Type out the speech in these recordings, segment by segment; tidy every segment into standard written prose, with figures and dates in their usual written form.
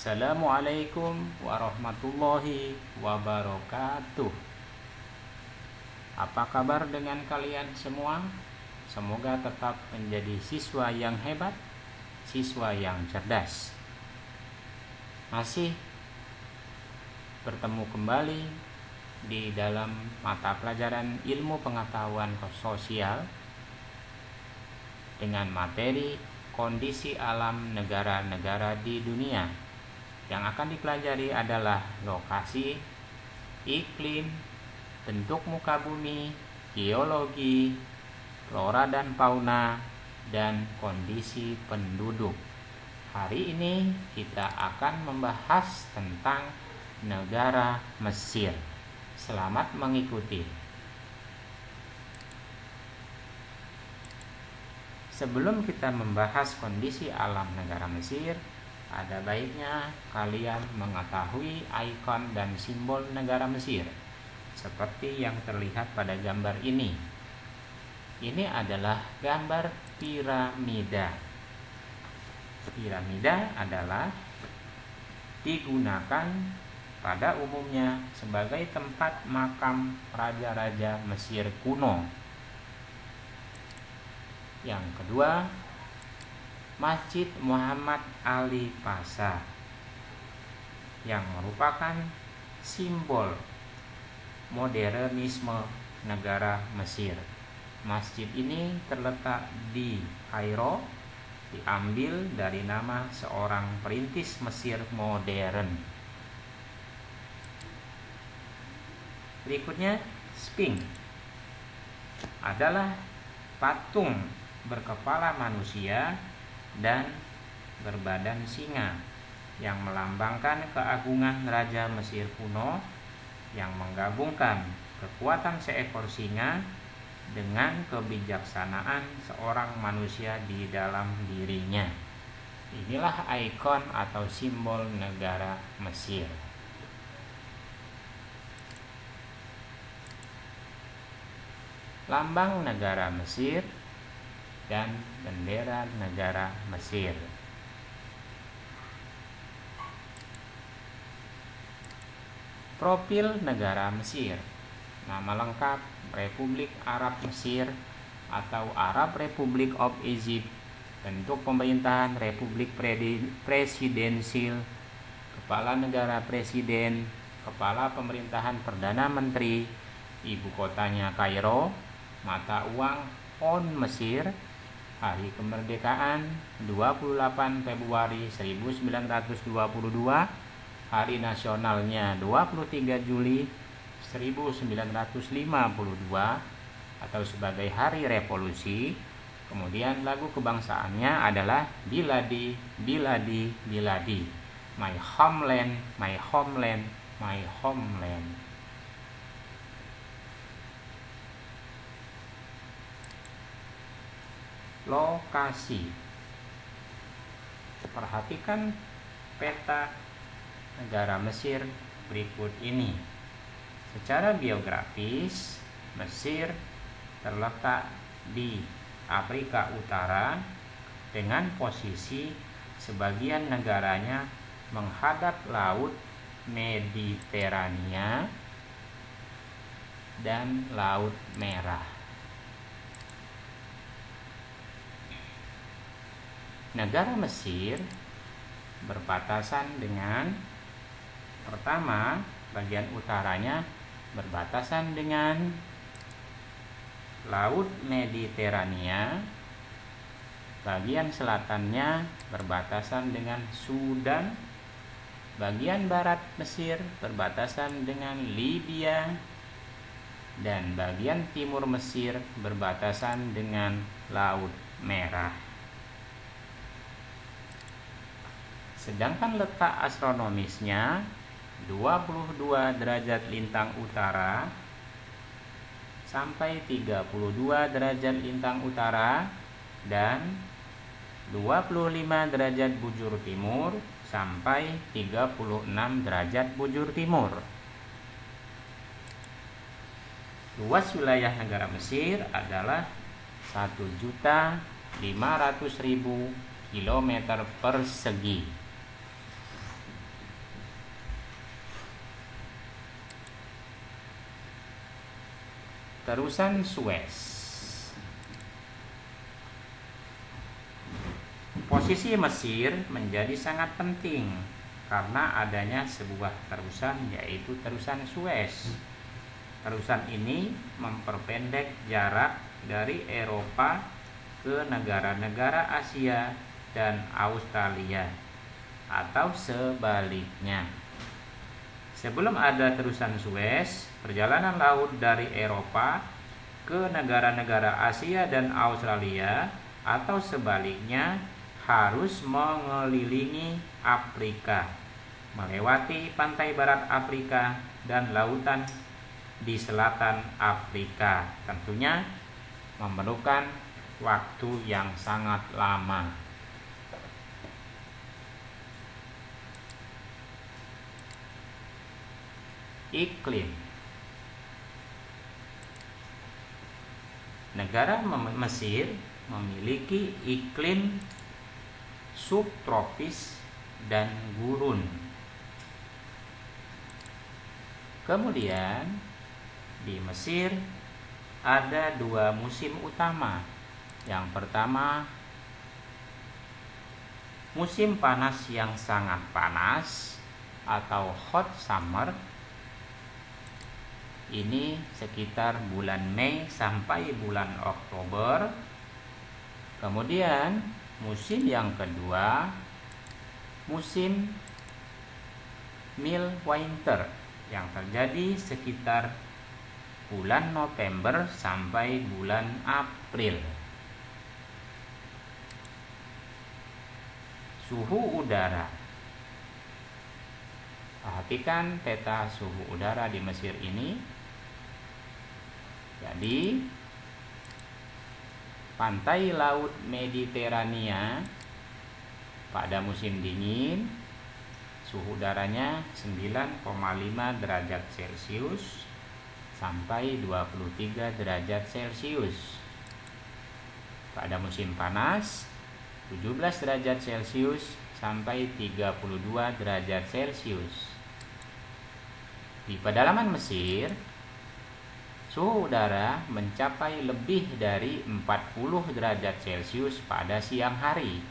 Assalamualaikum warahmatullahi wabarakatuh. Apa kabar dengan kalian semua? Semoga tetap menjadi siswa yang hebat, siswa yang cerdas. Masih bertemu kembali di dalam mata pelajaran ilmu pengetahuan sosial dengan materi kondisi alam negara-negara di dunia. Yang akan dipelajari adalah lokasi, iklim, bentuk muka bumi, geologi, flora dan fauna, dan kondisi penduduk. Hari ini kita akan membahas tentang negara Mesir. Selamat mengikuti. Sebelum kita membahas kondisi alam negara Mesir, ada baiknya kalian mengetahui ikon dan simbol negara Mesir seperti yang terlihat pada gambar ini. Ini adalah gambar piramida. Piramida adalah digunakan pada umumnya sebagai tempat makam raja-raja Mesir kuno. Yang kedua, Masjid Muhammad Ali Pasha yang merupakan simbol modernisme negara Mesir. Masjid ini terletak di Kairo, diambil dari nama seorang perintis Mesir modern. Berikutnya, Sphinx adalah patung berkepala manusia dan berbadan singa yang melambangkan keagungan Raja Mesir kuno yang menggabungkan kekuatan seekor singa dengan kebijaksanaan seorang manusia di dalam dirinya. Inilah ikon atau simbol negara Mesir. Lambang negara Mesir dan bendera negara Mesir. Profil negara Mesir. Nama lengkap Republik Arab Mesir atau Arab Republic of Egypt. Bentuk pemerintahan Republik Presidensil. Kepala negara presiden, kepala pemerintahan perdana menteri, ibu kotanya Kairo, mata uang on Mesir. Hari kemerdekaan 28 Februari 1922, hari nasionalnya 23 Juli 1952 atau sebagai hari revolusi. Kemudian lagu kebangsaannya adalah Biladi, Biladi, Biladi, My Homeland, My Homeland, My Homeland. Lokasi. Perhatikan peta negara Mesir berikut ini. Secara geografis, Mesir terletak di Afrika Utara dengan posisi sebagian negaranya menghadap Laut Mediterania dan Laut Merah. Negara Mesir berbatasan dengan, pertama, bagian utaranya berbatasan dengan Laut Mediterania, bagian selatannya berbatasan dengan Sudan, bagian barat Mesir berbatasan dengan Libya, dan bagian timur Mesir berbatasan dengan Laut Merah. Sedangkan letak astronomisnya 22 derajat lintang utara sampai 32 derajat lintang utara dan 25 derajat bujur timur sampai 36 derajat bujur timur. Luas wilayah negara Mesir adalah 1.500.000 km persegi. Terusan Suez. Posisi Mesir menjadi sangat penting karena adanya sebuah terusan, yaitu terusan Suez. Terusan ini memperpendek jarak dari Eropa ke negara-negara Asia dan Australia, atau sebaliknya. Sebelum ada terusan Suez, perjalanan laut dari Eropa ke negara-negara Asia dan Australia, atau sebaliknya, harus mengelilingi Afrika, melewati pantai barat Afrika dan lautan di selatan Afrika. Tentunya memerlukan waktu yang sangat lama. Iklim. Negara Mesir memiliki iklim subtropis dan gurun. Kemudian di Mesir ada dua musim utama. Yang pertama, musim panas yang sangat panas atau hot summer. Ini sekitar bulan Mei sampai bulan Oktober. Kemudian musim yang kedua, musim mild winter yang terjadi sekitar bulan November sampai bulan April. Suhu udara. Perhatikan peta suhu udara di Mesir ini. Jadi pantai laut Mediterania pada musim dingin suhu udaranya 9,5 derajat Celcius sampai 23 derajat Celcius. Pada musim panas 17 derajat Celcius sampai 32 derajat Celcius. Di pedalaman Mesir, suhu udara mencapai lebih dari 40 derajat Celcius pada siang hari.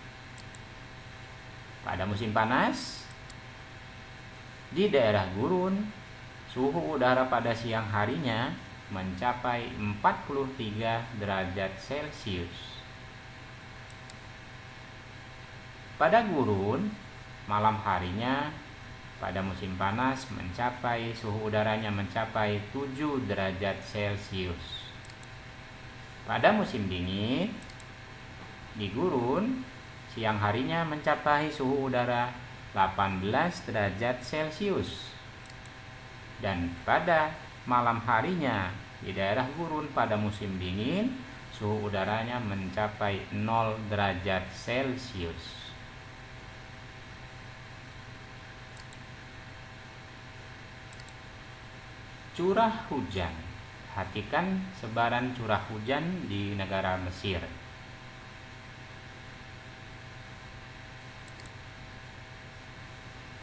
Pada musim panas, di daerah gurun, suhu udara pada siang harinya mencapai 43 derajat Celcius. Pada gurun, malam harinya pada musim panas suhu udaranya mencapai 7 derajat Celcius. Pada musim dingin di gurun, siang harinya mencapai suhu udara 18 derajat Celcius. Dan pada malam harinya di daerah gurun pada musim dingin, suhu udaranya mencapai 0 derajat Celcius. Curah hujan. Perhatikan sebaran curah hujan di negara Mesir.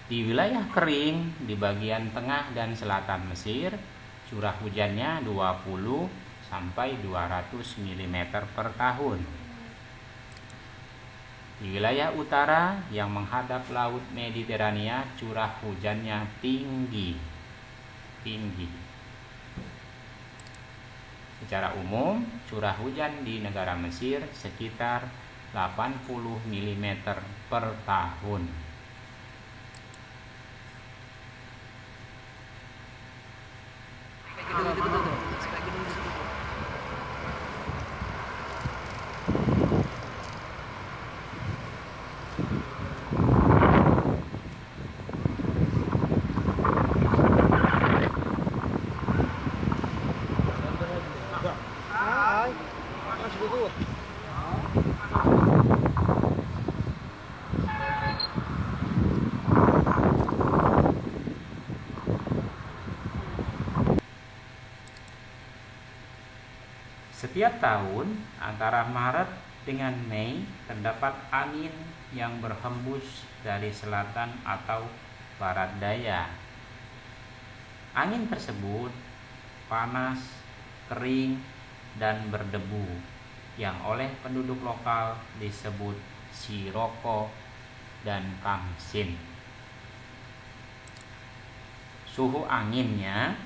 Di wilayah kering di bagian tengah dan selatan Mesir, curah hujannya 20 sampai 200 mm per tahun. Di wilayah utara yang menghadap laut Mediterania, curah hujannya tinggi. Secara umum, curah hujan di negara Mesir sekitar 80 mm per tahun. Setiap tahun antara Maret dengan Mei terdapat angin yang berhembus dari selatan atau barat daya. Angin tersebut panas kering, dan berdebu yang oleh penduduk lokal disebut siroko dan kamsin. Suhu anginnya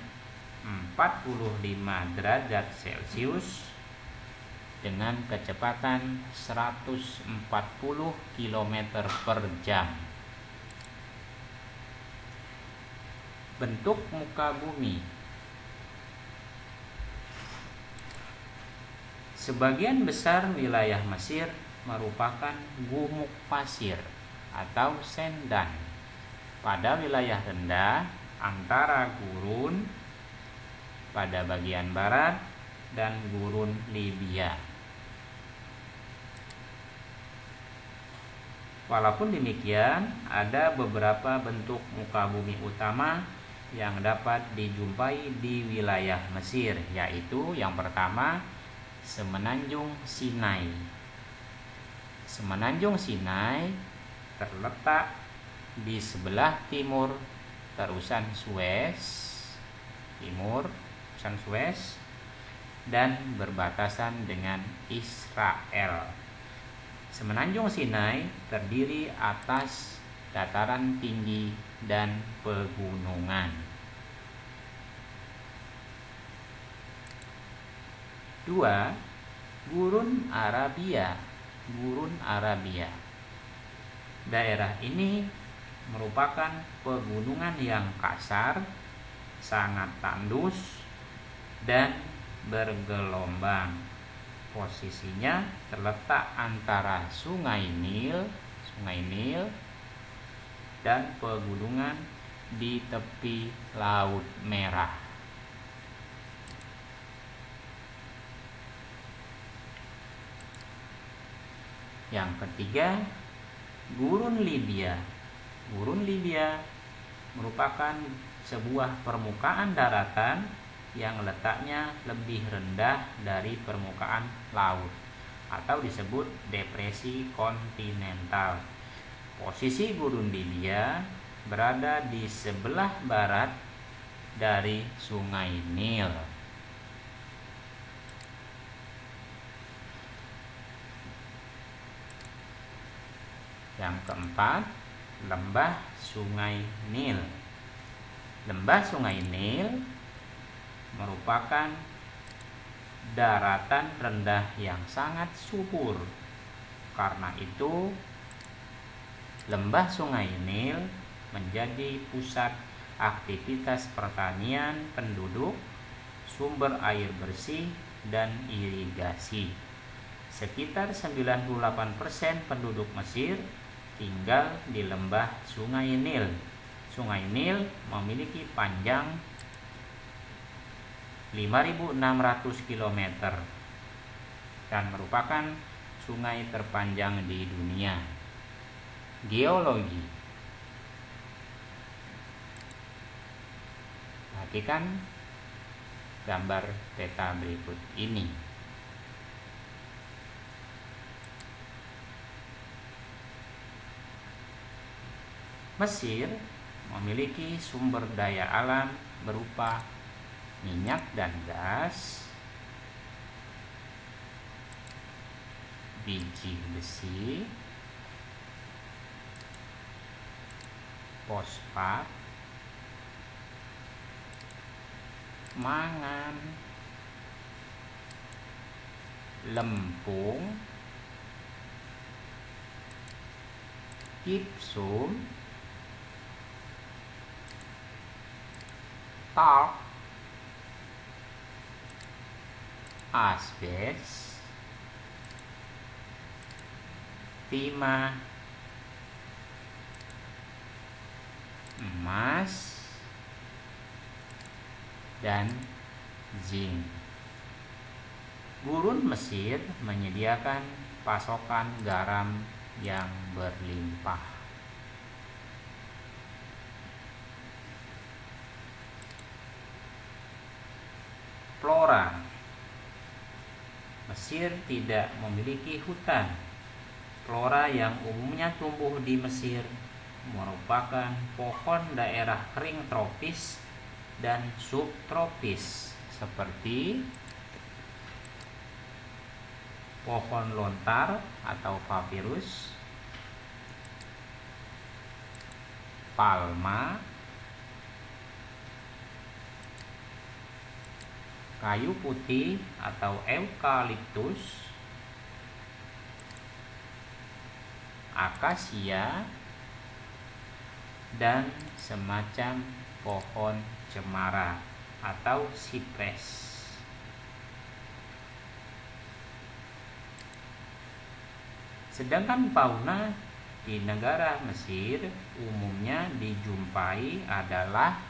45 derajat Celcius dengan kecepatan 140 km per jam. Bentuk muka bumi. Sebagian besar wilayah Mesir merupakan gumuk pasir atau sendan. Pada wilayah rendah antara gurun pada bagian barat dan gurun Libya. Walaupun demikian, ada beberapa bentuk muka bumi utama yang dapat dijumpai di wilayah Mesir, yaitu yang pertama, Semenanjung Sinai. Semenanjung Sinai terletak di sebelah timur terusan Suez, dan berbatasan dengan Israel. Semenanjung Sinai terdiri atas dataran tinggi dan pegunungan. 2. Gurun Arabia. Daerah ini merupakan pegunungan yang kasar, sangat tandus, dan bergelombang. Posisinya terletak antara Sungai Nil dan pegunungan di tepi Laut Merah. Yang ketiga, Gurun Libya. Gurun Libya merupakan sebuah permukaan daratan yang letaknya lebih rendah dari permukaan laut atau disebut depresi kontinental. Posisi Gurun Libya berada di sebelah barat dari Sungai Nil. Yang keempat, Lembah Sungai Nil. Lembah Sungai Nil merupakan daratan rendah yang sangat subur. Karena itu, Lembah Sungai Nil menjadi pusat aktivitas pertanian penduduk, sumber air bersih, dan irigasi. Sekitar 98% penduduk Mesir tinggal di lembah Sungai Nil. Sungai Nil memiliki panjang 5.600 km dan merupakan sungai terpanjang di dunia. Geologi. Perhatikan gambar peta berikut ini. Mesir memiliki sumber daya alam berupa minyak dan gas, biji besi, fosfat, mangan, lempung, gipsum, talk, asbes, timah, emas, dan zinc. Gurun Mesir menyediakan pasokan garam yang berlimpah. Flora. Mesir tidak memiliki hutan. Flora yang umumnya tumbuh di Mesir merupakan pohon daerah kering tropis dan subtropis seperti pohon lontar atau papirus, palma, kayu putih atau eukaliptus, akasia, dan semacam pohon cemara atau sipres. Sedangkan fauna di negara Mesir umumnya dijumpai adalah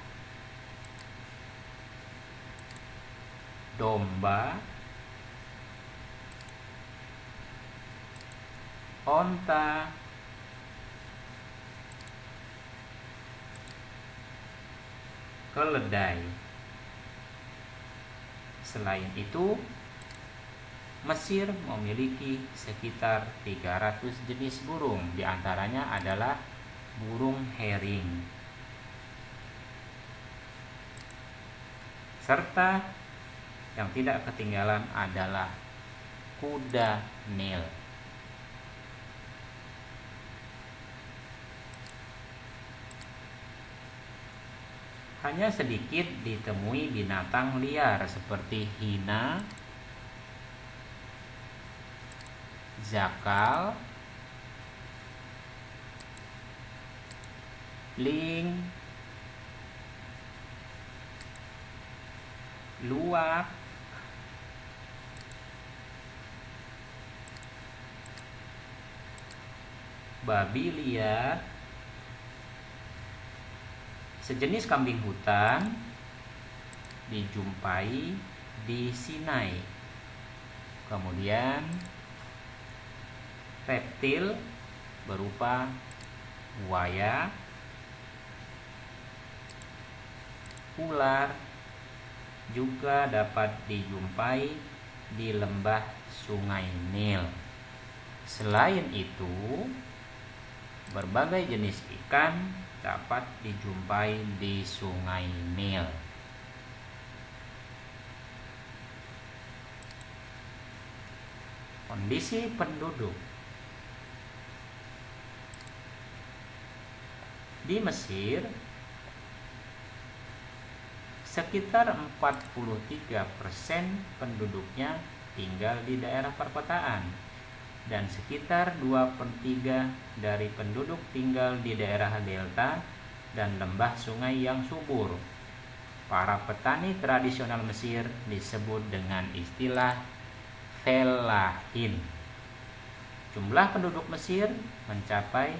domba, onta, keledai. Selain itu, Mesir memiliki sekitar 300 jenis burung, diantaranya adalah burung herring. Serta yang tidak ketinggalan adalah kuda Nil. Hanya sedikit ditemui binatang liar seperti hina, zakal, ling, luwak, babi liar, sejenis kambing hutan dijumpai di Sinai. Kemudian reptil berupa buaya, ular juga dapat dijumpai di lembah Sungai Nil. Selain itu, berbagai jenis ikan dapat dijumpai di Sungai Nil. Kondisi penduduk di Mesir, sekitar 43% penduduknya tinggal di daerah perkotaan dan sekitar 2/3 dari penduduk tinggal di daerah delta dan lembah sungai yang subur. Para petani tradisional Mesir disebut dengan istilah fellahin. Jumlah penduduk Mesir mencapai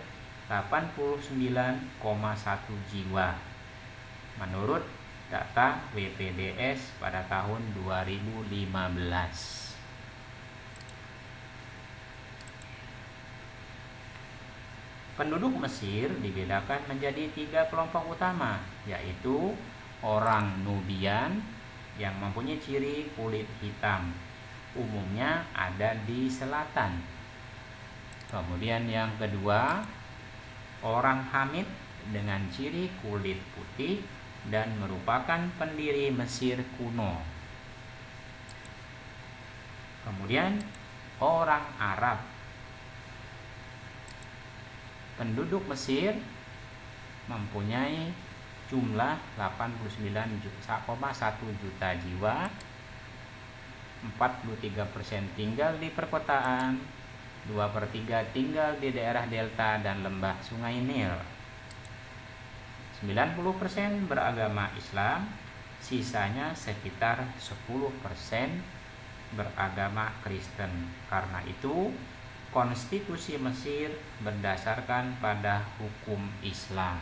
89,1 jiwa menurut data BPDS pada tahun 2015. Penduduk Mesir dibedakan menjadi 3 kelompok utama, yaitu orang Nubian yang mempunyai ciri kulit hitam, umumnya ada di selatan. Kemudian yang kedua, orang Hamid dengan ciri kulit putih dan merupakan pendiri Mesir kuno. Kemudian orang Arab. Penduduk Mesir mempunyai jumlah 89,1 juta jiwa. 43% tinggal di perkotaan, 2/3 tinggal di daerah delta dan lembah Sungai Nil. 90% beragama Islam, sisanya sekitar 10% beragama Kristen. Karena itu, konstitusi Mesir berdasarkan pada hukum Islam.